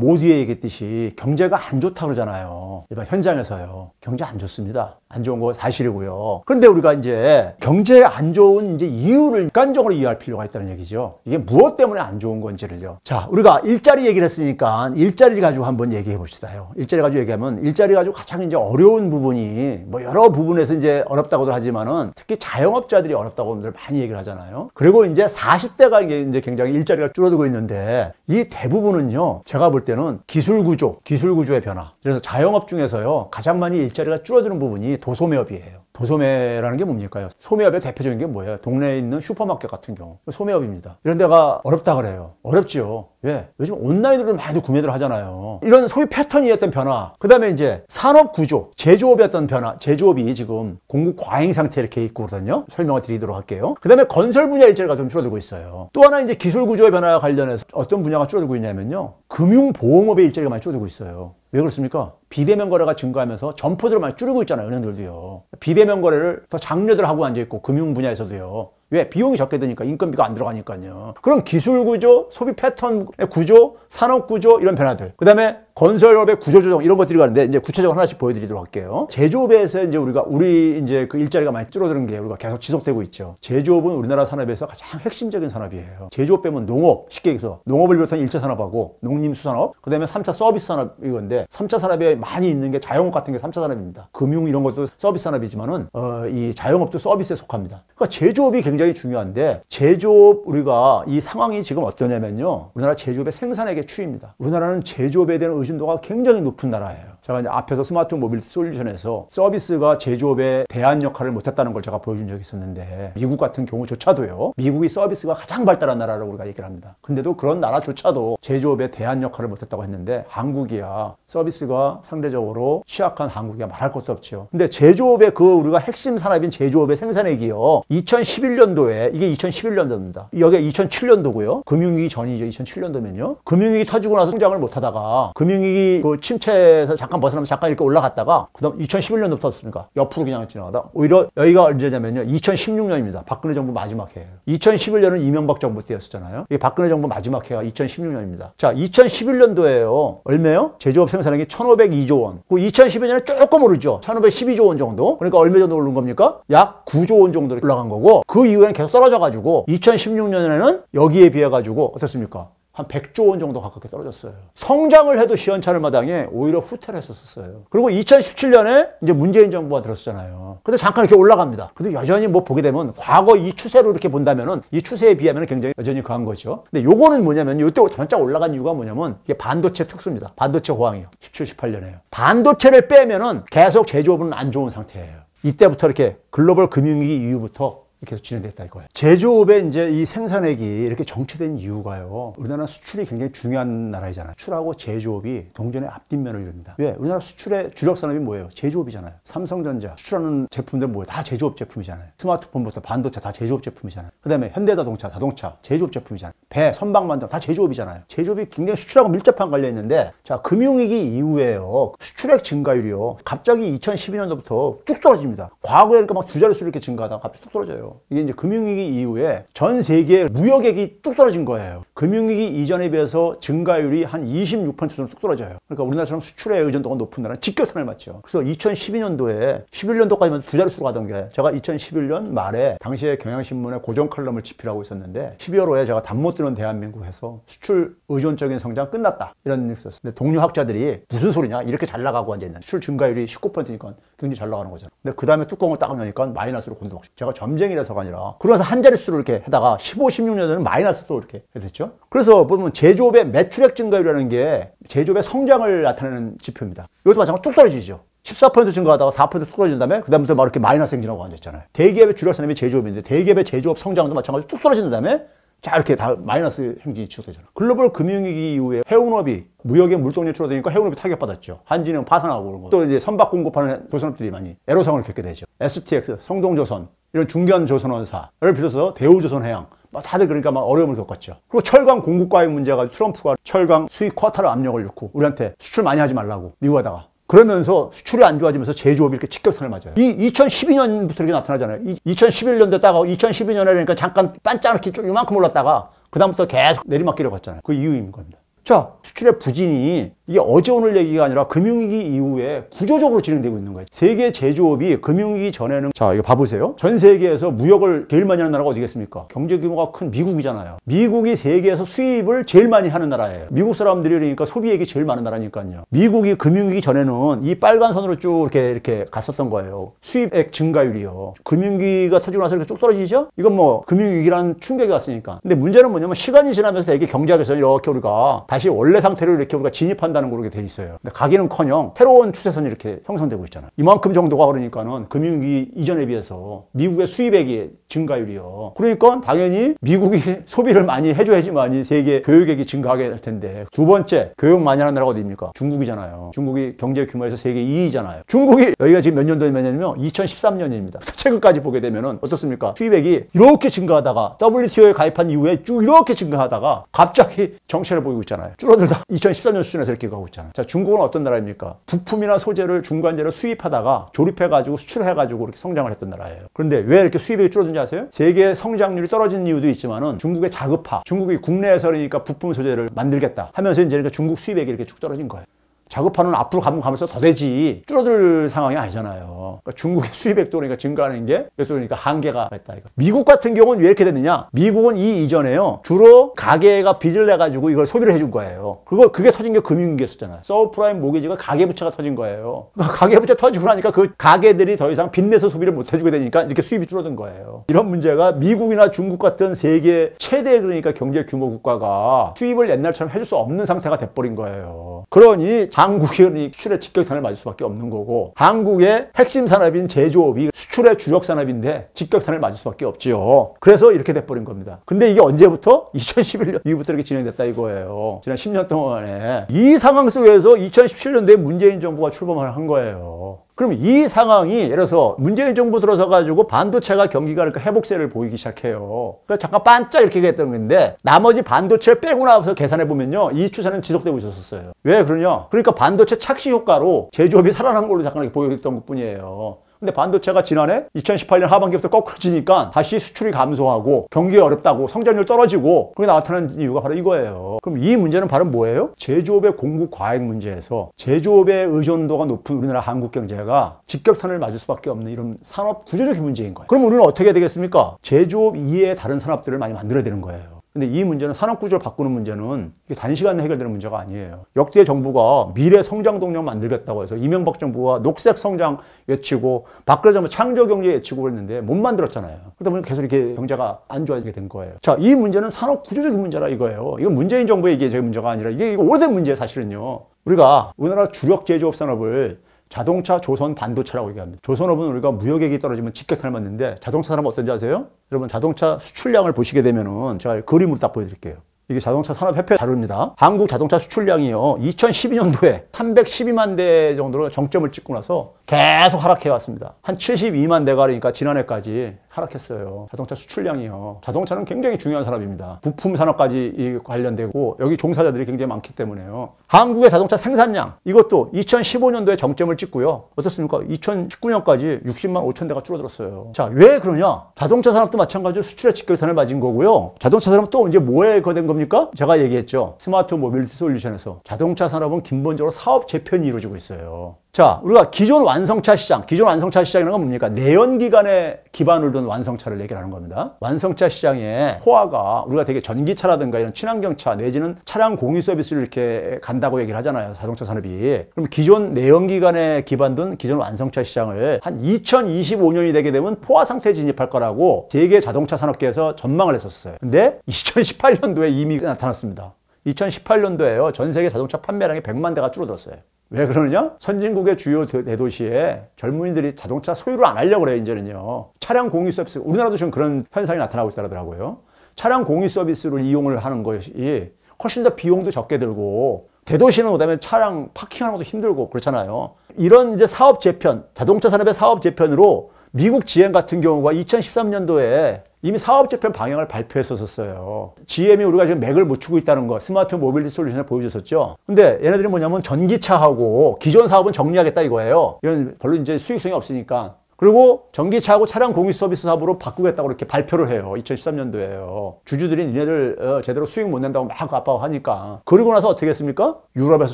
모두에 얘기했듯이 경제가 안 좋다 그러잖아요. 일반 현장에서요. 경제 안 좋습니다. 안 좋은 거 사실이고요. 그런데 우리가 이제 경제 안 좋은 이제 이유를 객관적으로 이해할 필요가 있다는 얘기죠. 이게 무엇 때문에 안 좋은 건지를요. 자, 우리가 일자리 얘기를 했으니까 일자리를 가지고 한번 얘기해 봅시다요. 일자리 가지고 얘기하면 일자리 가지고 가장 이제 어려운 부분이 뭐 여러 부분에서 이제 어렵다고들 하지만은 특히 자영업자들이 어렵다고들 많이 얘기를 하잖아요. 그리고 이제 40대가 이제 굉장히 일자리가 줄어들고 있는데 이 대부분은요. 제가 볼 때는 기술 구조의 변화. 그래서 자영업 중에서요. 가장 많이 일자리가 줄어드는 부분이 도소매업이에요. 도소매라는 게 뭡니까? 소매업의 대표적인 게 뭐예요? 동네에 있는 슈퍼마켓 같은 경우 소매업입니다. 이런 데가 어렵다 그래요. 어렵죠. 왜? 요즘 온라인으로 많이 구매들 하잖아요. 이런 소위 패턴이었던 변화, 그 다음에 이제 산업 구조, 제조업의 어떤 변화, 제조업이 지금 공급 과잉 상태 이렇게 있고 그러거든요. 설명을 드리도록 할게요. 그 다음에 건설 분야 일자리가 좀 줄어들고 있어요. 또 하나 이제 기술 구조의 변화와 관련해서 어떤 분야가 줄어들고 있냐면요. 금융보험업의 일자리가 많이 줄어들고 있어요. 왜 그렇습니까? 비대면 거래가 증가하면서 점포들을 많이 줄이고 있잖아요. 은행들도요. 비대면 거래를 더 장려들 하고 앉아있고 금융 분야에서도요. 왜? 비용이 적게 드니까 인건비가 안 들어가니까요. 그럼 기술 구조, 소비 패턴의 구조, 산업 구조 이런 변화들. 그 다음에 건설업의 구조 조정 이런 것들이 가는데 이제 구체적으로 하나씩 보여드리도록 할게요. 제조업에서 이제 우리 이제 그 일자리가 많이 줄어드는 게 우리가 계속 지속되고 있죠. 제조업은 우리나라 산업에서 가장 핵심적인 산업이에요. 제조업 빼면 농업, 쉽게 얘기해서 농업을 비롯한 1차 산업하고 농림수산업, 그 다음에 3차 서비스 산업 이건데 3차 산업에 많이 있는 게 자영업 같은 게 3차 산업입니다. 금융 이런 것도 서비스 산업이지만은 이 자영업도 서비스에 속합니다. 그러니까 제조업이 굉장히 중요한데 제조업 우리가 이 상황이 지금 어떠냐면요. 우리나라 제조업의 생산액의 추이입니다. 우리나라는 제조업에 대한 의존도가 굉장히 높은 나라예요. 제가 이제 앞에서 스마트 모빌리티 솔루션에서 서비스가 제조업에 대안 역할을 못했다는 걸 제가 보여준 적이 있었는데 미국 같은 경우조차도요. 미국이 서비스가 가장 발달한 나라라고 우리가 얘기를 합니다. 근데도 그런 나라조차도 제조업에 대안 역할을 못했다고 했는데 한국이야 서비스가 상대적으로 취약한 한국이야 말할 것도 없죠. 근데 제조업의 우리가 핵심 산업인 제조업의 생산액이요. 2011년도에 이게 2011년도입니다. 여기가 2007년도고요. 금융위기 전이죠. 2007년도면요. 금융위기 터지고 나서 성장을 못하다가 금융위기 그 침체에서 잠깐 벗어나면 잠깐 이렇게 올라갔다가 그다음 2011년도부터 어떻습니까? 옆으로 그냥 지나가다 오히려 여기가 언제냐면요. 2016년입니다. 박근혜 정부 마지막 해예요. 2011년은 이명박 정부 때였었잖아요. 이게 박근혜 정부 마지막 해가 2016년입니다. 자, 2011년도에요. 얼마예요? 제조업 생산액이 1,502조 원. 그 2012년에 조금 오르죠. 1,512조 원 정도. 그러니까 얼마 정도 오른 겁니까? 약 9조 원 정도 올라간 거고 그 이후에는 계속 떨어져가지고 2016년에는 여기에 비해가지고 어떻습니까? 한 100조 원 정도 가깝게 떨어졌어요. 성장을 해도 시원찮을 마당에 오히려 후퇴를 했었어요. 그리고 2017년에 이제 문재인 정부가 들었잖아요. 근데 잠깐 이렇게 올라갑니다. 근데 여전히 뭐 보게 되면 과거 이 추세로 이렇게 본다면은 이 추세에 비하면 굉장히 여전히 강한 거죠. 근데 요거는 뭐냐면 이때 잠깐 올라간 이유가 뭐냐면 이게 반도체 특수입니다. 반도체 호황이요. 17, 18년에요. 반도체를 빼면은 계속 제조업은 안 좋은 상태예요. 이때부터 이렇게 글로벌 금융위기 이후부터 계속 진행됐다 이거예요. 제조업의 이제 이 생산액이 이렇게 정체된 이유가요. 우리나라 수출이 굉장히 중요한 나라이잖아요. 수출하고 제조업이 동전의 앞뒷면을 이룹니다. 왜? 우리나라 수출의 주력 산업이 뭐예요? 제조업이잖아요. 삼성전자 수출하는 제품들 뭐예요? 다 제조업 제품이잖아요. 스마트폰부터 반도체 다 제조업 제품이잖아요. 그 다음에 현대자동차, 자동차 제조업 제품이잖아요. 배, 선박만들 다 제조업이잖아요. 제조업이 굉장히 수출하고 밀접한 관련이 있는데 자, 금융위기 이후에요. 수출액 증가율이요. 갑자기 2012년도부터 뚝 떨어집니다. 과거에 그러니까 막 두 자릿수로 이렇게 증가하다가 갑자기 뚝 떨어져요. 이게 이제 금융위기 이후에 전 세계 무역액이 뚝 떨어진 거예요. 금융위기 이전에 비해서 증가율이 한 26% 정도 뚝 떨어져요. 그러니까 우리나라처럼 수출에 의존도가 높은 나라는 직격탄을 맞죠. 그래서 2012년도에 11년도까지만 두 자릿수로 가던 게 제가 2011년 말에 당시에 경향신문에 고정 칼럼을 집필하고 있었는데 12월 5에 제가 잠 못 드는 대한민국에서 수출 의존적인 성장 끝났다 이런 얘기 있었어요. 근데 동료 학자들이 무슨 소리냐 이렇게 잘 나가고 앉아있는 수출 증가율이 19%니까 굉장히 잘 나가는 거잖아요. 근데 그 다음에 뚜껑을 딱 여니까 마이너스로 곤두박질. 제가 점쟁이라서가 아니라 그러면서 한 자릿수로 이렇게 하다가 15, 16년에는 마이너스로 이렇게 됐죠. 그래서 보면 제조업의 매출액 증가율이라는 게 제조업의 성장을 나타내는 지표입니다. 이것도 마찬가지로 뚝 떨어지죠. 14% 증가하다가 4% 뚝 떨어진 다음에 그다음부터 막 이렇게 마이너스 행진하고 앉았잖아요. 대기업의 주력 산업이 제조업인데 대기업의 제조업 성장도 마찬가지로 뚝 떨어진 다음에 자 이렇게 다 마이너스 행진이 지속되잖아요. 글로벌 금융위기 이후에 해운업이 무역의 물동률이 줄어드니까 해운업이 타격받았죠. 한진은 파산하고 그런 거. 또 이제 선박 공급하는 조선업들이 많이 애로사항을 겪게 되죠. STX, 성동조선 이런 중견조선원사를 비롯해서 대우조선해양 다들 그러니까 막 어려움을 겪었죠. 그리고 철강 공급 과잉 문제가 트럼프가 철강 수입 쿼타를 압력을 넣고 우리한테 수출 많이 하지 말라고 미국에다가 그러면서 수출이 안 좋아지면서 제조업이 이렇게 직격탄을 맞아요. 이 2012년부터 이렇게 나타나잖아요. 2011년 됐다가 2012년에 그러니까 잠깐 반짝이렇게 좀 이만큼 올랐다가 그다음부터 계속 내리막길을 갔잖아요. 그 이유인 겁니다. 자, 수출의 부진이 이게 어제 오늘 얘기가 아니라 금융위기 이후에 구조적으로 진행되고 있는 거예요. 세계 제조업이 금융위기 전에는, 자, 이거 봐보세요. 전 세계에서 무역을 제일 많이 하는 나라가 어디겠습니까? 경제 규모가 큰 미국이잖아요. 미국이 세계에서 수입을 제일 많이 하는 나라예요. 미국 사람들이 그러니까 소비액이 제일 많은 나라니까요. 미국이 금융위기 전에는 이 빨간 선으로 쭉 이렇게 갔었던 거예요. 수입액 증가율이요. 금융위기가 터지고 나서 이렇게 쭉 떨어지죠? 이건 뭐 금융위기라는 충격이 왔으니까. 근데 문제는 뭐냐면 시간이 지나면서 되게 경제학에서 이렇게 우리가 다시 원래 상태로 이렇게 우리가 진입한다는 걸로 돼 있어요. 근데 가기는커녕 새로운 추세선이 이렇게 형성되고 있잖아요. 이만큼 정도가 그러니까는 금융위기 이전에 비해서 미국의 수입액이 증가율이요. 그러니까 당연히 미국이 소비를 많이 해줘야지만이 세계 교육액이 증가하게 될 텐데. 두 번째, 교육 많이 하는 나라가 어디입니까? 중국이잖아요. 중국이 경제 규모에서 세계 2위잖아요. 중국이 여기가 지금 몇 년도에 몇 년이면 2013년입니다. 최근까지 보게 되면은 어떻습니까? 수입액이 이렇게 증가하다가 WTO에 가입한 이후에 쭉 이렇게 증가하다가 갑자기 정체를 보이고 있잖아요. 줄어들다 2013년 수준에서 이렇게 가고 있잖아요. 자, 중국은 어떤 나라입니까? 부품이나 소재를 중간재로 수입하다가 조립해가지고 수출해가지고 이렇게 성장을 했던 나라예요. 그런데 왜 이렇게 수입액이 줄어든지 아세요? 세계 성장률이 떨어진 이유도 있지만은 중국의 자급화, 중국이 국내에서 그러니까 부품 소재를 만들겠다 하면서 이제 그러니까 중국 수입액이 이렇게 쭉 떨어진 거예요. 자급화는 앞으로 가면서 더 되지 줄어들 상황이 아니잖아요. 그러니까 중국의 수입액도 그러니까 증가하는 게 또 그러니까 한계가 있다 이거. 미국 같은 경우는 왜 이렇게 됐느냐? 미국은 이 이전에요 주로 가계가 빚을 내 가지고 이걸 소비를 해준 거예요. 그게 터진 게 금융위기였었잖아요. 서브프라임 모기지가 가계부채가 터진 거예요. 그러니까 가계부채 터지고 나니까 그 가계들이 더 이상 빚내서 소비를 못 해주게 되니까 이렇게 수입이 줄어든 거예요. 이런 문제가 미국이나 중국 같은 세계 최대 그러니까 경제 규모 국가가 수입을 옛날처럼 해줄 수 없는 상태가 돼버린 거예요. 그러니 한국이 수출의 직격탄을 맞을 수밖에 없는 거고, 한국의 핵심 산업인 제조업이 수출의 주력 산업인데 직격탄을 맞을 수밖에 없지요. 그래서 이렇게 돼버린 겁니다. 근데 이게 언제부터? 2011년 이후부터 이렇게 진행됐다 이거예요. 지난 10년 동안에. 이 상황 속에서 2017년도에 문재인 정부가 출범을 한 거예요. 그럼 이 상황이 예를 들어서 문재인 정부 들어서 가지고 반도체가 경기가 그러니까 회복세를 보이기 시작해요. 그래서 잠깐 반짝 이렇게 했던 건데 나머지 반도체를 빼고 나서 계산해 보면요 이 추세는 지속되고 있었어요. 왜 그러냐? 그러니까 반도체 착시 효과로 제조업이 살아난 걸로 잠깐 보였던 것뿐이에요. 근데 반도체가 지난해 2018년 하반기부터 거꾸로지니까 다시 수출이 감소하고 경기가 어렵다고 성장률 떨어지고 그게 나타나는 이유가 바로 이거예요. 그럼 이 문제는 바로 뭐예요? 제조업의 공급 과잉 문제에서 제조업의 의존도가 높은 우리나라 한국 경제가 직격탄을 맞을 수밖에 없는 이런 산업 구조적인 문제인 거예요. 그럼 우리는 어떻게 해야 되겠습니까? 제조업 이외의 다른 산업들을 많이 만들어야 되는 거예요. 근데 이 문제는 산업 구조를 바꾸는 문제는 이게 단시간에 해결되는 문제가 아니에요. 역대 정부가 미래 성장 동력 만들겠다고 해서 이명박 정부가 녹색 성장 외치고 박근혜 정부 창조 경제 외치고 그랬는데 못 만들었잖아요. 그러다 보니 계속 이렇게 경제가 안 좋아지게 된 거예요. 자, 이 문제는 산업 구조적인 문제라 이거예요. 이건 문재인 정부의 이게 문제가 아니라 이게 오래된 문제예요, 사실은요. 우리가 우리나라 주력 제조업 산업을 자동차, 조선, 반도체라고 얘기합니다. 조선업은 우리가 무역액이 떨어지면 직격탄을 맞는데 자동차 산업은 어떤지 아세요? 여러분 자동차 수출량을 보시게 되면은 제가 그림으로 딱 보여드릴게요. 이게 자동차 산업협회 자료입니다. 한국 자동차 수출량이요 2012년도에 312만 대 정도로 정점을 찍고 나서 계속 하락해 왔습니다. 한 72만 대가 그러니까 지난해까지 하락했어요. 자동차 수출량이요. 자동차는 굉장히 중요한 산업입니다. 부품 산업까지 관련되고 여기 종사자들이 굉장히 많기 때문에요. 한국의 자동차 생산량 이것도 2015년도에 정점을 찍고요. 어떻습니까? 2019년까지 60만 5천 대가 줄어들었어요. 자, 왜 그러냐? 자동차 산업도 마찬가지로 수출의 직격탄을 맞은 거고요. 자동차 산업 또 이제 뭐에 거된 겁니까? 제가 얘기했죠. 스마트 모빌리티 솔루션에서 자동차 산업은 기본적으로 사업 재편이 이루어지고 있어요. 자, 우리가 기존 완성차 시장이라는 건 뭡니까? 내연기관에 기반을 둔 완성차를 얘기하는 겁니다. 완성차 시장의 포화가 우리가 되게 전기차라든가 이런 친환경차 내지는 차량 공유 서비스를 이렇게 간다고 얘기를 하잖아요. 자동차 산업이. 그럼 기존 내연기관에 기반 둔 기존 완성차 시장을 한 2025년이 되게 되면 포화 상태에 진입할 거라고 세계 자동차 산업계에서 전망을 했었어요. 근데 2018년도에 이미 나타났습니다. 2018년도에요. 전 세계 자동차 판매량이 100만 대가 줄어들었어요. 왜 그러느냐? 선진국의 주요 대도시에 젊은이들이 자동차 소유를 안 하려고 그래요, 이제는요. 차량 공유 서비스, 우리나라도 지금 그런 현상이 나타나고 있더라고요. 차량 공유 서비스를 이용을 하는 것이 훨씬 더 비용도 적게 들고, 대도시는 그다음에 차량 파킹하는 것도 힘들고 그렇잖아요. 이런 이제 사업 재편, 자동차 산업의 사업 재편으로 미국 GM 같은 경우가 2013년도에 이미 사업 재편 방향을 발표했었어요. GM이 우리가 지금 맥을 못 추고 있다는 거, 스마트 모빌리티 솔루션을 보여줬었죠. 근데 얘네들이 뭐냐면 전기차하고 기존 사업은 정리하겠다 이거예요. 이건 별로 이제 수익성이 없으니까 그리고 전기차하고 차량 공유 서비스 사업으로 바꾸겠다고 이렇게 발표를 해요. 2013년도에요. 주주들이 니네들 제대로 수익 못 낸다고 막 압박하니까. 그러고 나서 어떻게 했습니까? 유럽에서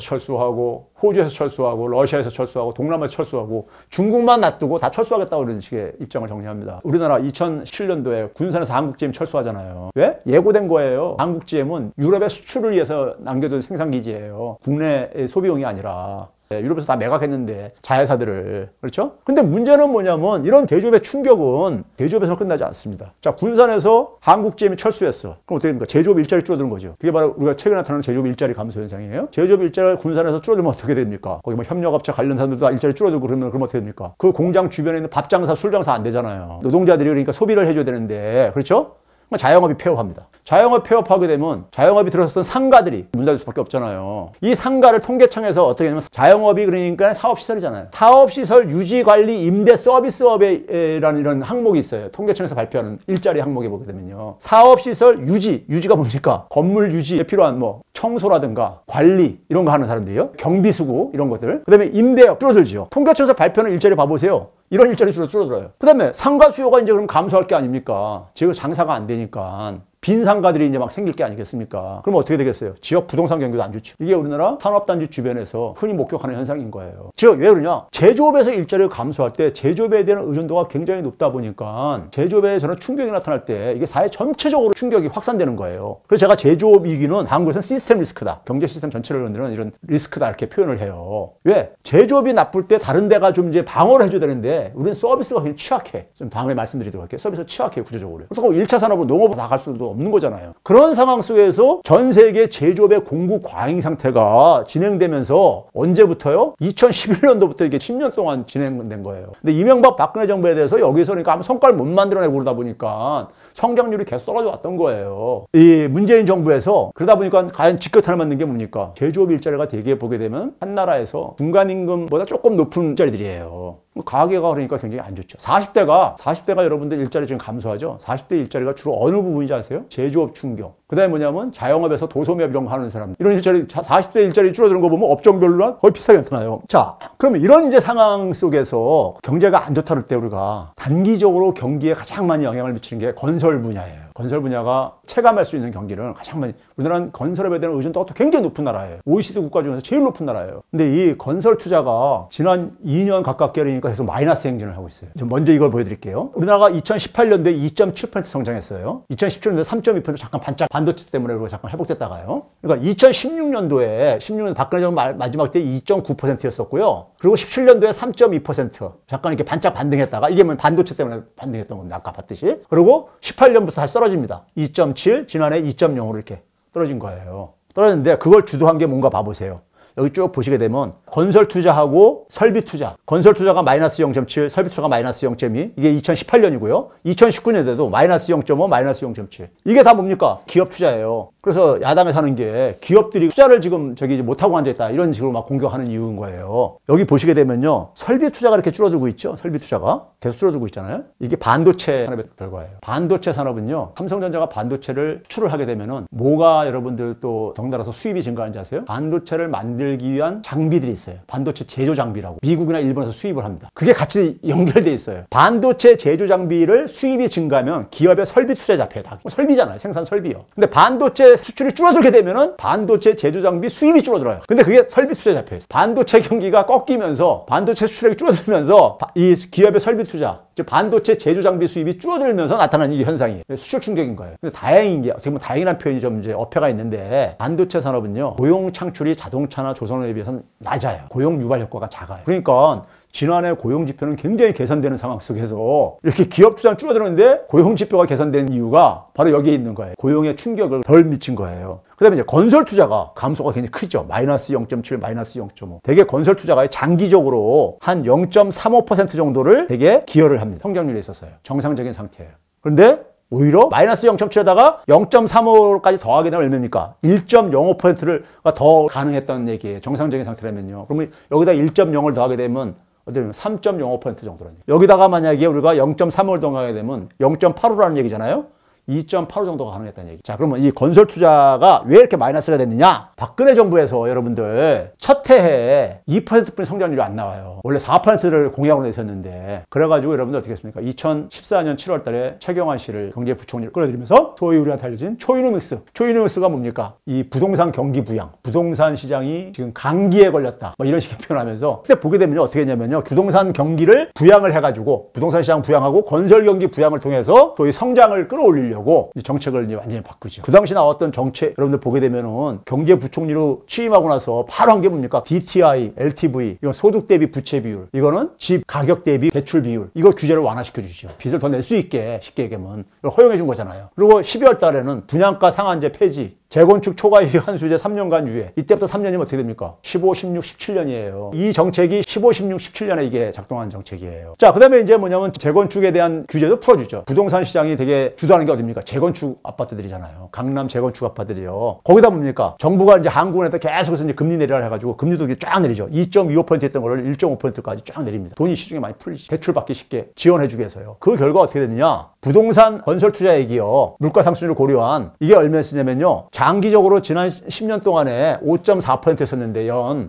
철수하고 호주에서 철수하고 러시아에서 철수하고 동남아에서 철수하고 중국만 놔두고 다 철수하겠다고 이런 식의 입장을 정리합니다. 우리나라 2017년도에 군산에서 한국GM 철수하잖아요. 왜? 예고된 거예요. 한국GM은 유럽의 수출을 위해서 남겨둔 생산기지예요. 국내 소비용이 아니라. 유럽에서 다 매각했는데 자회사들을. 그렇죠? 근데 문제는 뭐냐면 이런 대조업의 충격은 대조업에서는 끝나지 않습니다. 자, 군산에서 한국GM이 철수했어. 그럼 어떻게 됩니까? 제조업 일자리 줄어드는 거죠. 그게 바로 우리가 최근에 나타나는 제조업 일자리 감소 현상이에요. 제조업 일자리가 군산에서 줄어들면 어떻게 됩니까? 거기 뭐 협력업체 관련 사람들도 다 일자리 줄어들고 그러면 어떻게 됩니까? 그 공장 주변에 있는 밥 장사, 술 장사 안 되잖아요. 노동자들이 그러니까 소비를 해줘야 되는데, 그렇죠? 자영업이 폐업합니다. 자영업 폐업하게 되면 자영업이 들어섰던 상가들이 문 닫을 수밖에 없잖아요. 이 상가를 통계청에서 어떻게 하냐면 자영업이 그러니까 사업시설이잖아요. 사업시설 유지관리 임대 서비스업이라는 이런 항목이 있어요. 통계청에서 발표하는 일자리 항목에 보게 되면요. 사업시설 유지가 뭡니까? 건물 유지에 필요한 뭐 청소라든가 관리 이런 거 하는 사람들이요. 경비수고 이런 것들. 그 다음에 임대업 줄어들죠. 통계청에서 발표하는 일자리 봐보세요. 이런 일자리 줄어들어요. 그 다음에 상가 수요가 이제 그럼 감소할 게 아닙니까? 지금 장사가 안 되니까. 빈 상가들이 이제 막 생길 게 아니겠습니까? 그럼 어떻게 되겠어요? 지역 부동산 경기도 안 좋죠. 이게 우리나라 산업단지 주변에서 흔히 목격하는 현상인 거예요. 즉, 왜 그러냐? 제조업에서 일자리가 감소할 때 제조업에 대한 의존도가 굉장히 높다 보니까 제조업에 저는 충격이 나타날 때 이게 사회 전체적으로 충격이 확산되는 거예요. 그래서 제가 제조업 위기는 한국에서는 시스템 리스크다. 경제 시스템 전체를 흔드는 이런 리스크다 이렇게 표현을 해요. 왜? 제조업이 나쁠 때 다른 데가 좀 이제 방어를 해줘야 되는데 우리는 서비스가 굉장히 취약해. 좀 다음에 말씀드리도록 할게요. 서비스가 취약해 구조적으로. 그래서 1차 산업으로 농업으로 나갈 수도 없는 거잖아요. 그런 상황 속에서 전 세계 제조업의 공급 과잉 상태가 진행되면서 언제부터요? 2011년도부터 이게 10년 동안 진행된 거예요. 근데 이명박 박근혜 정부에 대해서 여기서 그러니까 아무 성과를 못 만들어내고 그러다 보니까 성장률이 계속 떨어져 왔던 거예요. 이 문재인 정부에서 그러다 보니까 과연 직격탄을 맞는 게 뭡니까? 제조업 일자리가 대개 보게 되면 한 나라에서 중간임금보다 조금 높은 일자리들이에요. 가계가 그러니까 굉장히 안 좋죠. 40대가 여러분들 일자리 지금 감소하죠. 40대 일자리가 주로 어느 부분인지 아세요? 제조업 충격. 그 다음에 뭐냐면 자영업에서 도소매업 이런 거 하는 사람. 이런 일자리, 40대 일자리 줄어드는 거 보면 업종별로 거의 비슷하게 나타나요. 자, 그러면 이런 이제 상황 속에서 경제가 안 좋다를 때 우리가 단기적으로 경기에 가장 많이 영향을 미치는 게 건설 분야예요. 건설 분야가 체감할 수 있는 경기를 가장 많이, 우리나라는 건설업에 대한 의존도가 또 굉장히 높은 나라예요. OECD 국가 중에서 제일 높은 나라예요. 근데 이 건설 투자가 지난 2년 가깝게 그러니까 계속 마이너스 행진을 하고 있어요. 좀 먼저 이걸 보여드릴게요. 우리나라가 2018년도에 2.7% 성장했어요. 2017년도에 3.2% 잠깐 반짝 반도체 때문에 그러고 잠깐 회복됐다가요. 그러니까 2016년도에 16년 박근혜 정부 마지막 때 2.9%였었고요. 그리고 17년도에 3.2% 잠깐 이렇게 반짝 반등했다가 이게 뭐 반도체 때문에 반등했던 겁니다. 아까 봤듯이. 그리고 18년부터 다시 떨어집니다. 2.7 지난해 2.0으로 이렇게 떨어진 거예요. 떨어졌는데 그걸 주도한 게 뭔가 봐보세요. 여기 쭉 보시게 되면 건설 투자하고 설비 투자. 건설 투자가 마이너스 0.7, 설비 투자가 마이너스 0.2. 이게 2018년이고요. 2019년에도 마이너스 0.5, 마이너스 0.7. 이게 다 뭡니까? 기업 투자예요. 그래서 야당에서 하는 게 기업들이 투자를 지금 이제 못하고 앉아있다. 이런 식으로 막 공격하는 이유인 거예요. 여기 보시게 되면요. 설비 투자가 이렇게 줄어들고 있죠. 설비 투자가. 계속 줄어들고 있잖아요. 이게 반도체 산업의 결과예요. 반도체 산업은요. 삼성전자가 반도체를 수출을 하게 되면은 뭐가 여러분들 또 덩달아서 수입이 증가하는지 아세요? 반도체를 만들기 위한 장비들이 있어요. 반도체 제조 장비라고. 미국이나 일본에서 수입을 합니다. 그게 같이 연결돼 있어요. 반도체 제조 장비를 수입이 증가하면 기업의 설비 투자에 잡혀요. 다. 설비잖아요. 생산 설비요. 근데 반도체 수출이 줄어들게 되면은 반도체 제조 장비 수입이 줄어들어요. 근데 그게 설비 투자에 잡혀 있어요. 반도체 경기가 꺾이면서 반도체 수출액이 줄어들면서 이 기업의 설비 투자, 즉 반도체 제조 장비 수입이 줄어들면서 나타나는 이 현상이에요. 수출 충격인 거예요. 근데 다행인 게 어떻게 보면 다행이라는 표현이 좀 이제 어폐가 있는데 반도체 산업은요. 고용 창출이 자동차나 조선업에 비해서는 낮아요. 고용 유발 효과가 작아요. 그러니까 지난해 고용 지표는 굉장히 개선되는 상황 속에서 이렇게 기업 투자는 줄어들었는데 고용 지표가 개선된 이유가 바로 여기에 있는 거예요. 고용에 충격을 덜 미친 거예요. 그 다음에 이제 건설 투자가 감소가 굉장히 크죠. 마이너스 0.7, 마이너스 0.5. 대개 건설 투자가 장기적으로 한 0.35% 정도를 대개 기여를 합니다. 성장률에 있어서요. 정상적인 상태예요. 그런데 오히려 마이너스 0.7에다가 0.35까지 더하게 되면 얼마입니까? 1.05%가 더 가능했다는 얘기예요. 정상적인 상태라면요. 그러면 여기다 1.0을 더하게 되면 어떻게 보면 3.05% 정도라는 얘기예요. 여기다가 만약에 우리가 0.35를 더하게 되면 0.85라는 얘기잖아요. 2.85 정도가 가능했다는 얘기. 자, 그러면 이 건설 투자가 왜 이렇게 마이너스가 됐느냐? 박근혜 정부에서 여러분들 첫 해에 2%뿐이 성장률이 안 나와요. 원래 4%를 공약으로 내셨는데, 그래가지고 여러분들 어떻게 했습니까? 2014년 7월 달에 최경환 씨를 경제부총리를 끌어들이면서 소위 우리가 알려진 초이노믹스. 초이노믹스가 뭡니까? 이 부동산 경기 부양. 부동산 시장이 지금 감기에 걸렸다. 뭐 이런 식의 표현하면서 그때 보게 되면 어떻게 했냐면요. 부동산 경기를 부양을 해가지고 부동산 시장 부양하고 건설 경기 부양을 통해서 소위 성장을 끌어올리려고 정책을 완전히 바꾸죠. 그 당시 나왔던 정책 여러분들 보게 되면은 경제부총리로 취임하고 나서 바로 한 게 뭡니까? DTI, LTV, 이건 소득 대비 부채 비율, 이거는 집 가격 대비 대출 비율, 이거 규제를 완화시켜 주시죠. 빚을 더 낼 수 있게 쉽게 얘기하면 허용해 준 거잖아요. 그리고 12월 달에는 분양가 상한제 폐지, 재건축 초과이익 환수제 3년간 유예. 이때부터 3년이면 어떻게 됩니까? 15, 16, 17년이에요. 이 정책이 15, 16, 17년에 이게 작동한 정책이에요. 자, 그 다음에 이제 뭐냐면 재건축에 대한 규제도 풀어주죠. 부동산 시장이 되게 주도하는 게 어딥니까? 재건축 아파트들이잖아요. 강남 재건축 아파트들이요. 거기다 뭡니까? 정부가 이제 한국은행에서 계속해서 이제 금리 내리라 해가지고 금리도 쫙 내리죠. 2.25% 했던 거를 1.5%까지 쫙 내립니다. 돈이 시중에 많이 풀리지. 대출 받기 쉽게 지원해주기 위해서요. 그 결과 어떻게 됐느냐? 부동산 건설 투자액이요. 물가 상승률을 고려한 이게 얼마였냐면요. 장기적으로 지난 10년 동안에 5.4%였었는데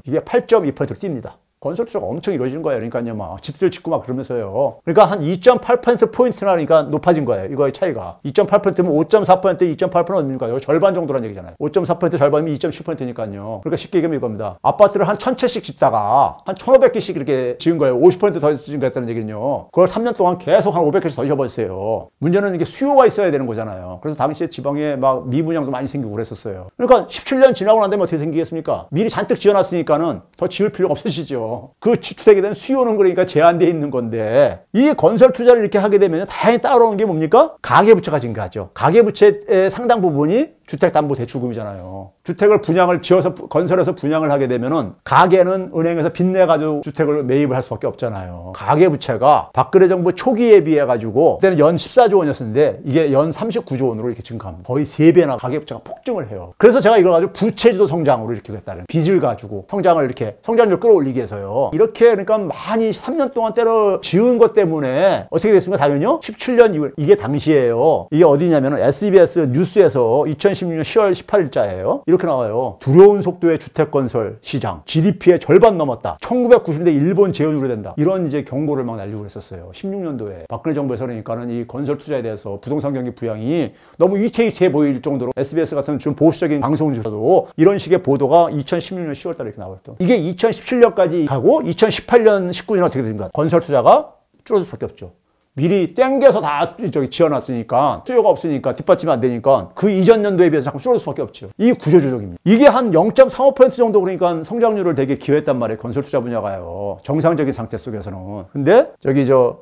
이게 8.2%로 뜁니다. 건설 투자가 엄청 이루어지는 거예요. 그러니까요, 막 집들 짓고 막 그러면서요. 그러니까 한 2.8%포인트나 그러니까 높아진 거예요. 이거의 차이가. 2.8%면 5.4%, 2.8%는 어딥니까? 이거 절반 정도란 얘기잖아요. 5.4% 절반이면 2.7%니까요. 그러니까 쉽게 얘기하면 이겁니다. 아파트를 한 1,000채씩 짓다가 한 1,500개씩 이렇게 지은 거예요. 50% 더 지은 거였다는 얘기는요. 그걸 3년 동안 계속 한 500개씩 더 지어버렸어요. 문제는 이게 수요가 있어야 되는 거잖아요. 그래서 당시에 지방에 막 미분양도 많이 생기고 그랬었어요. 그러니까 17년 지나고 난 다음에 어떻게 생기겠습니까? 미리 잔뜩 지어놨으니까는 더 지을 필요가 없어지죠. 그 주택에 대한 수요는 그러니까 제한되어 있는 건데, 이 건설 투자를 이렇게 하게 되면 당연히 따라오는 게 뭡니까? 가계부채가 증가하죠. 가계부채의 상당 부분이 주택담보대출금이잖아요. 주택을 분양을 지어서 건설해서 분양을 하게 되면은 가계는 은행에서 빚내 가지고 주택을 매입을 할 수밖에 없잖아요. 가계부채가 박근혜 정부 초기에 비해 가지고 그때는 연 14조 원이었는데 이게 연 39조 원으로 이렇게 증가합니다. 거의 3배나 가계부채가 폭증을 해요. 그래서 제가 이걸 가지고 부채주도 성장으로 이렇게 했다는, 빚을 가지고 성장을 이렇게 성장률을 끌어올리기 위해서요. 이렇게 그러니까 많이 3년 동안 때려 지은 것 때문에 어떻게 됐습니까? 당연히요. 17년 이후 이게 당시에요. 이게 어디냐면은 SBS 뉴스에서 2016년 10월 18일자예요. 이렇게 나와요. 두려운 속도의 주택건설 시장, GDP의 절반 넘었다. 1990년대 일본 제어주로 된다. 이런 이제 경고를 막 날리고 그랬었어요. 16년도에. 박근혜 정부에서 그러니까는 이 건설 투자에 대해서 부동산 경기 부양이 너무 위태위태해 보일 정도로 SBS 같은 좀 보수적인 방송에서도 이런 식의 보도가 2016년 10월 달에 이렇게 나왔던. 이게 2017년까지 가고 2018년, 19년 어떻게 됩니까? 건설 투자가 줄어들 수밖에 없죠. 미리 땡겨서 다 지어놨으니까 수요가 없으니까 뒷받침이 안 되니까 그 이전 연도에 비해서 자꾸 줄어들 수밖에 없죠. 이게 구조조정입니다. 이게 한 0.35% 정도 그러니까 성장률을 되게 기여했단 말이에요. 건설 투자 분야가요. 정상적인 상태 속에서는. 근데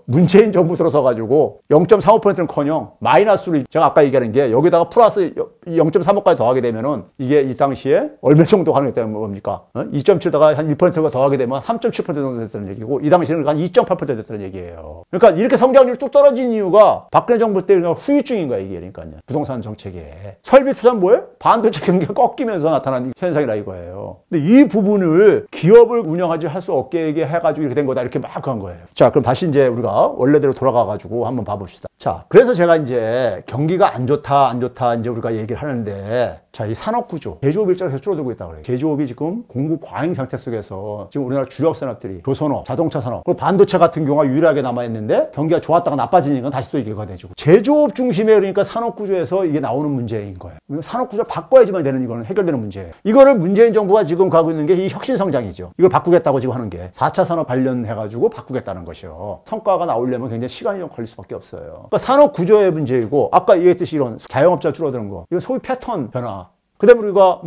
문재인 정부 들어서 가지고 0.35%는커녕 마이너스로, 제가 아까 얘기하는 게 여기다가 플러스 0.35까지 더하게 되면은 이게 이 당시에 얼마 정도 가능했다는 겁니까? 2.7다가 한 1%가 더하게 되면 3.7% 정도 됐다는 얘기고, 이 당시에는 한 2.8% 됐다는 얘기예요. 그러니까 이렇게 성장률이 뚝 떨어진 이유가 박근혜 정부 때 후유증인 거야, 이게. 그러니까요. 부동산 정책에. 설비 투자는 뭐예요? 반도체 경기가 꺾이면서 나타난 현상이라 이거예요. 근데 이 부분을 기업을 운영하지 할 수 없게 해가지고 이렇게 된 거다. 이렇게 막 한 거예요. 자, 그럼 다시 이제 우리가 원래대로 돌아가가지고 한번 봐봅시다. 자, 그래서 제가 이제 경기가 안 좋다 이제 우리가 얘기를 하는데, 자, 이 산업구조, 제조업 일자리가 계속 줄어들고 있다고 그래요. 제조업이 지금 공급 과잉 상태 속에서 지금 우리나라 주력 산업들이 조선업, 자동차 산업, 그리고 반도체 같은 경우가 유일하게 남아있는데 경기가 좋았다가 나빠지니까 다시 또 이게 되고. 제조업 중심의 그러니까 산업구조에서 이게 나오는 문제인 거예요. 산업구조를 바꿔야지만 되는, 이거는 해결되는 문제예요. 이거를 문재인 정부가 지금 가고 있는 게 이 혁신성장이죠. 이걸 바꾸겠다고 지금 하는 게 4차 산업 관련해가지고 바꾸겠다는 것이요. 성과가 나오려면 굉장히 시간이 좀 걸릴 수밖에 없어요. 그러니까 산업구조의 문제이고, 아까 얘기했듯이 이런 자영업자 줄어드는 거, 이건 소위 패턴 변화. 그 다음에 우리가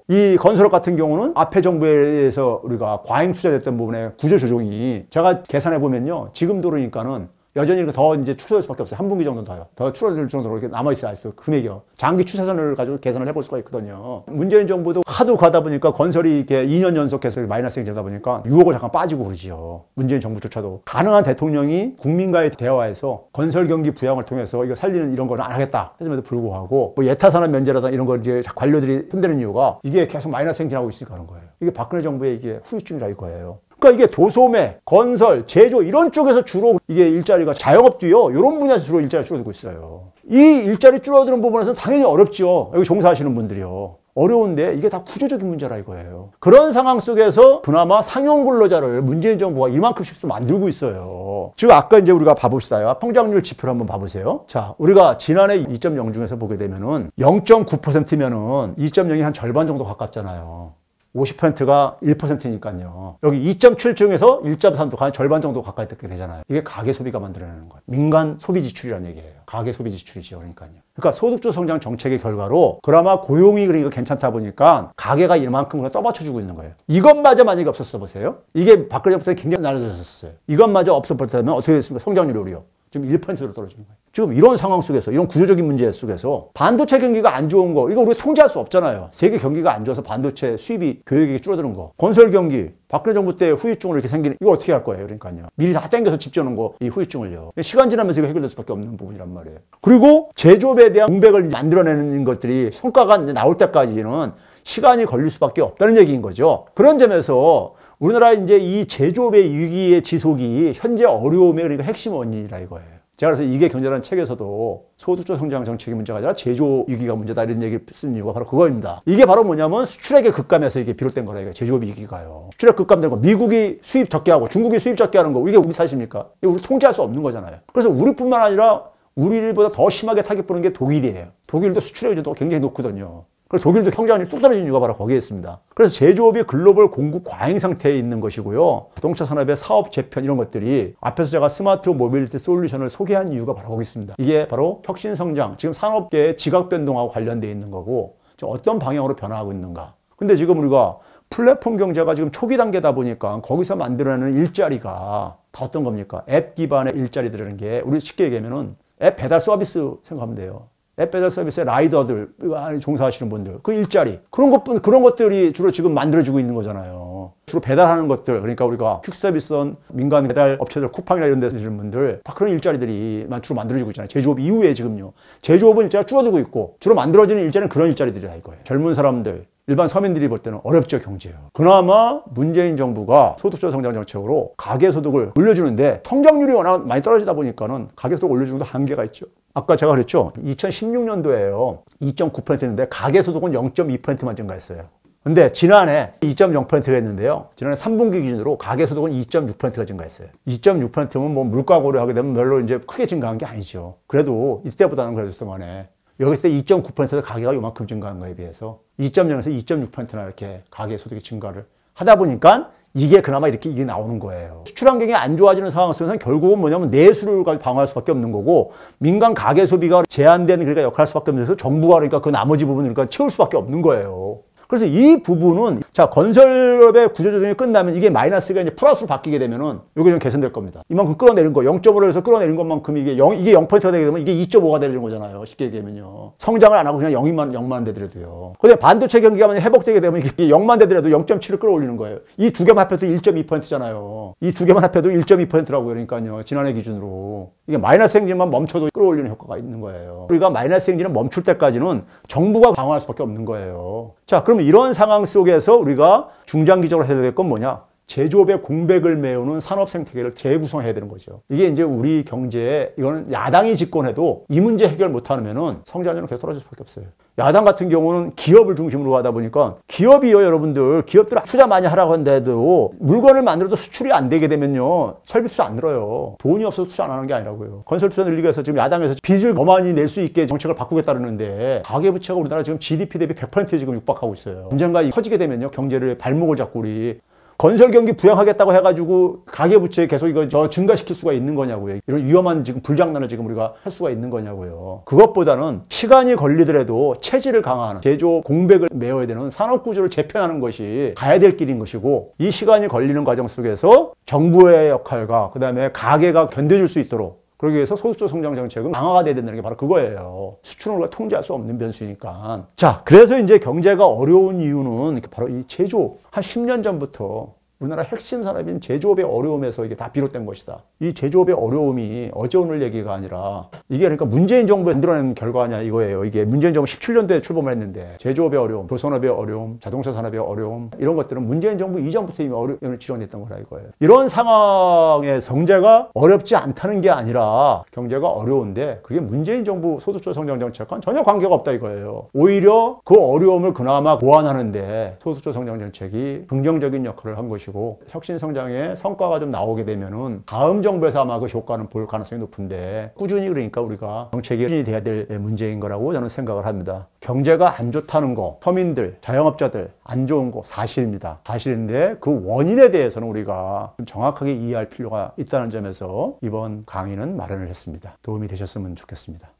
이 건설업 같은 경우는 앞에 정부에 의해서 우리가 과잉 투자됐던 부분에 구조 조정이, 제가 계산해 보면요, 지금도 그러니까는 여전히 더 이제 축소될 수밖에 없어요. 한 분기 정도는 더요. 더 추가될 정도로 이렇게 남아있어요. 아직도 금액이요. 장기 추세선을 가지고 계산을 해볼 수가 있거든요. 문재인 정부도 하도 가다 보니까 건설이 이렇게 2년 연속해서 마이너스 행진하다 보니까 6억을 잠깐 빠지고 그러지요. 문재인 정부조차도. 가능한 대통령이 국민과의 대화에서 건설 경기 부양을 통해서 이거 살리는 이런 거는 안 하겠다 했음에도 불구하고 예타산업 면제라든가 이런 걸 이제 관료들이 흔드는 이유가 이게 계속 마이너스 행진하고 있으니까 그런 거예요. 이게 박근혜 정부의 이게 후유증이라 이거예요. 그러니까 이게 도소매, 건설, 제조 이런 쪽에서 주로 이게 일자리가 자영업도요. 이런 분야에서 주로 일자리가 줄어들고 있어요. 이 일자리 줄어드는 부분에서는 당연히 어렵죠. 여기 종사하시는 분들이요. 어려운데 이게 다 구조적인 문제라 이거예요. 그런 상황 속에서 그나마 상용 근로자를 문재인 정부가 이만큼씩 또 만들고 있어요. 지금 아까 이제 우리가 봐봅시다요. 통장률 지표를 한번 봐보세요. 자, 우리가 지난해 2.0 중에서 보게 되면은 0.9%면은 2.0이 한 절반 정도 가깝잖아요. 50%가 1%니까요. 여기 2.7 중에서 1.3도 한 절반 정도 가까이 듣게 되잖아요. 이게 가계 소비가 만들어내는 거예요. 민간 소비 지출이라는 얘기예요. 가계 소비 지출이죠. 그러니까요. 그러니까 소득주 성장 정책의 결과로 그나마 고용이 그러니까 괜찮다 보니까 가계가 이만큼 떠받쳐주고 있는 거예요. 이것마저 만약에 없었어 보세요. 이게 박근혜 정부 때 굉장히 날아졌었어요. 이것마저 없어버렸다면 어떻게 됐습니까? 성장률이 오히려 지금 1%로 떨어지는 거예요. 지금 이런 상황 속에서, 이런 구조적인 문제 속에서 반도체 경기가 안 좋은 거, 이거 우리가 통제할 수 없잖아요. 세계 경기가 안 좋아서 반도체 수입이 교역이 줄어드는 거. 건설 경기, 박근혜 정부 때 후유증으로 이렇게 생기는, 이거 어떻게 할 거예요? 그러니까요. 미리 다 땡겨서 집 지어놓은 거, 이 후유증을요. 시간 지나면서 이거 해결될 수밖에 없는 부분이란 말이에요. 그리고 제조업에 대한 공백을 만들어내는 것들이 성과가 나올 때까지는 시간이 걸릴 수밖에 없다는 얘기인 거죠. 그런 점에서 우리나라 이제 이 제조업의 위기의 지속이 현재 어려움의 그러니까 핵심 원인이라 이거예요. 제가 그래서 이게 경제라는 책에서도 소득주 성장 정책이 문제가 아니라 제조 위기가 문제다 이런 얘기를 쓴 이유가 바로 그거입니다. 이게 바로 뭐냐면 수출액의 급감에서 이게 비롯된 거라 이거예요. 제조업 위기가요. 수출액 급감된 거, 미국이 수입 적게 하고 중국이 수입 적게 하는 거, 이게 우리 탓입니까? 이거 우리 통제할 수 없는 거잖아요. 그래서 우리뿐만 아니라 우리보다 더 심하게 타격 보는 게 독일이에요. 독일도 수출액이 굉장히 높거든요. 그래서 독일도 경제력이 뚝 떨어진 이유가 바로 거기에 있습니다. 그래서 제조업이 글로벌 공급 과잉 상태에 있는 것이고요. 자동차 산업의 사업 재편 이런 것들이 앞에서 제가 스마트 모빌리티 솔루션을 소개한 이유가 바로 거기 있습니다. 이게 바로 혁신 성장, 지금 산업계의 지각 변동하고 관련되어 있는 거고 어떤 방향으로 변화하고 있는가. 근데 지금 우리가 플랫폼 경제가 지금 초기 단계다 보니까 거기서 만들어내는 일자리가 다 어떤 겁니까? 앱 기반의 일자리들이라는 게 우리 쉽게 얘기하면은 앱 배달 서비스 생각하면 돼요. 앱 배달 서비스의 라이더들, 종사하시는 분들, 그 일자리. 그런 것들이 주로 지금 만들어지고 있는 거잖아요. 주로 배달하는 것들, 그러니까 우리가 퀵서비스원, 민간 배달 업체들, 쿠팡이나 이런 데 쓰시는 분들, 다 그런 일자리들이 주로 만들어지고 있잖아요. 제조업 이후에 지금요. 제조업은 일자리가 줄어들고 있고, 주로 만들어지는 일자리는 그런 일자리들이라 이거예요. 젊은 사람들, 일반 서민들이 볼 때는 어렵죠, 경제요. 그나마 문재인 정부가 소득주 성장 정책으로 가계소득을 올려주는데 성장률이 워낙 많이 떨어지다 보니까는 가계소득 올려주는 것도 한계가 있죠. 아까 제가 그랬죠. 2016년도에요. 2.9%였는데 가계소득은 0.2%만 증가했어요. 근데 지난해 2.0%가 했는데요. 지난해 3분기 기준으로 가계소득은 2.6%가 증가했어요. 2.6%면 뭐 물가 고려하게 되면 별로 이제 크게 증가한 게 아니죠. 그래도 이때보다는 그래도 동안에 여기서 2.9%에서 가계가 요만큼 증가한 거에 비해서 2.0에서 2.6%나 이렇게 가계소득이 증가를 하다 보니까 이게 그나마 이게 나오는 거예요. 수출 환경이 안 좋아지는 상황 속에서는 결국은 뭐냐면 내수를 방어할 수밖에 없는 거고 민간 가계 소비가 제한되는 그러니까 역할할 수밖에 없는 데서 정부가 그러니까 그 나머지 부분을 그러니까 채울 수밖에 없는 거예요. 그래서 이 부분은 자 건설업의 구조조정이 끝나면 이게 마이너스가 이제 플러스로 바뀌게 되면은 이게 좀 개선될 겁니다. 이만큼 끌어내린 거 0.5로 해서 끌어내린 것만큼 이게 0%가 되게 되면 이게 2.5가 되는 거잖아요. 쉽게 얘기하면요. 성장을 안 하고 그냥 0만 되더라도요. 근데 반도체 경기가 만약 회복되게 되면 이게 0만 되더라도 0.7을 끌어올리는 거예요. 이 두 개만 합해도 1.2%잖아요. 이 두 개만 합해도 1.2%라고요. 그러니까요. 지난해 기준으로. 이게 마이너스 행진만 멈춰도 끌어올리는 효과가 있는 거예요. 우리가 마이너스 행진을 멈출 때까지는 정부가 강화할 수밖에 없는 거예요. 자, 그러면 이런 상황 속에서 우리가 중장기적으로 해야 될 건 뭐냐? 제조업의 공백을 메우는 산업 생태계를 재구성해야 되는 거죠. 이게 이제 우리 경제에 이거는 야당이 집권해도 이 문제 해결 못하면은 성장률은 계속 떨어질 수밖에 없어요. 야당 같은 경우는 기업을 중심으로 하다 보니까 기업이요, 여러분들. 기업들 투자 많이 하라고 한데도 물건을 만들어도 수출이 안 되게 되면요. 설비 투자 안 늘어요. 돈이 없어서 투자 안 하는 게 아니라고요. 건설 투자 늘리기 위해서 지금 야당에서 빚을 더 많이 낼 수 있게 정책을 바꾸겠다는데 가계부채가 우리나라 지금 GDP 대비 100%에 지금 육박하고 있어요. 언젠가 터지게 되면요. 경제를 발목을 잡고 우리 건설 경기 부양하겠다고 해가지고 가계부채 계속 이거 증가시킬 수가 있는 거냐고요. 이런 위험한 지금 불장난을 지금 우리가 할 수가 있는 거냐고요. 그것보다는 시간이 걸리더라도 체질을 강화하는 제조 공백을 메워야 되는 산업 구조를 재편하는 것이 가야 될 길인 것이고 이 시간이 걸리는 과정 속에서 정부의 역할과 그다음에 가계가 견뎌줄 수 있도록 그러기 위해서 소득주 성장 정책은 강화가 돼야 된다는 게 바로 그거예요. 수출은 우리가 통제할 수 없는 변수니까. 자, 그래서 이제 경제가 어려운 이유는 바로 이 제조 한 10년 전부터 우리나라 핵심 산업인 제조업의 어려움에서 이게 다 비롯된 것이다. 이 제조업의 어려움이 어제 오늘 얘기가 아니라 이게 그러니까 문재인 정부가 만들어낸 결과냐 이거예요. 이게 문재인 정부 17년도에 출범을 했는데 제조업의 어려움, 조선업의 어려움, 자동차 산업의 어려움 이런 것들은 문재인 정부 이전부터 이미 어려움을 지원했던 거라 이거예요. 이런 상황에 경제가 어렵지 않다는 게 아니라 경제가 어려운데 그게 문재인 정부 소득주 성장 정책과는 전혀 관계가 없다 이거예요. 오히려 그 어려움을 그나마 보완하는데 소득주 성장 정책이 긍정적인 역할을 한 것이고 혁신 성장의 성과가 좀 나오게 되면은 다음 정부에서 아마 그 효과는 볼 가능성이 높은데 꾸준히 그러니까 우리가 정책이 꾸준히 돼야 될 문제인 거라고 저는 생각을 합니다. 경제가 안 좋다는 거, 서민들, 자영업자들 안 좋은 거 사실입니다. 사실인데 그 원인에 대해서는 우리가 좀 정확하게 이해할 필요가 있다는 점에서 이번 강의는 마련을 했습니다. 도움이 되셨으면 좋겠습니다.